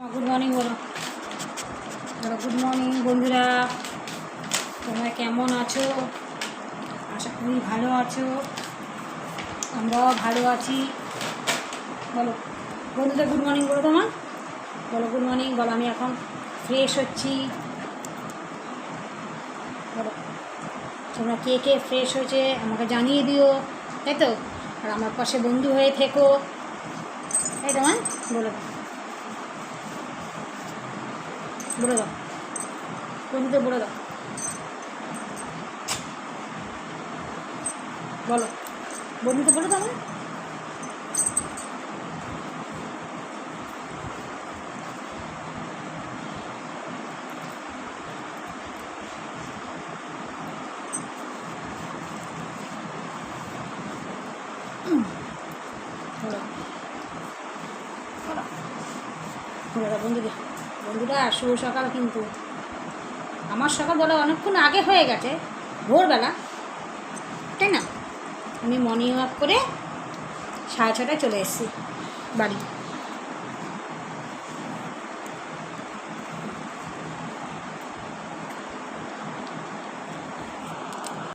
Good morning বলো বলো good morning বন্ধুরা, তোমরা কেমন আছো? আশা করি ভালো আছো, আমরাও ভালো আছি। বলো বন্ধুরা গুড মর্নিং বলো, তোমার বলো গুড মর্নিং বলো। আমি এখন ফ্রেশ হচ্ছি, বলো তোমরা কে কে ফ্রেশ হয়েছে আমাকে জানিয়ে দিও, তাই তো? আর আমার পাশে বন্ধু হয়ে থেকো, তাই তোমার বলো বলে দাও, বন্ধুদের বলে দাও, বলো বন্ধুদের বলে দাও। বলো বলো বলে দাও বন্ধুরা শুভ সকাল। কিন্তু আমার সকাল বলা অনেকক্ষণ আগে হয়ে গেছে, ভোরবেলা, তাই না? আমি মর্নিং ওয়াক করে 6:30টায় চলে এসেছি বাড়ি।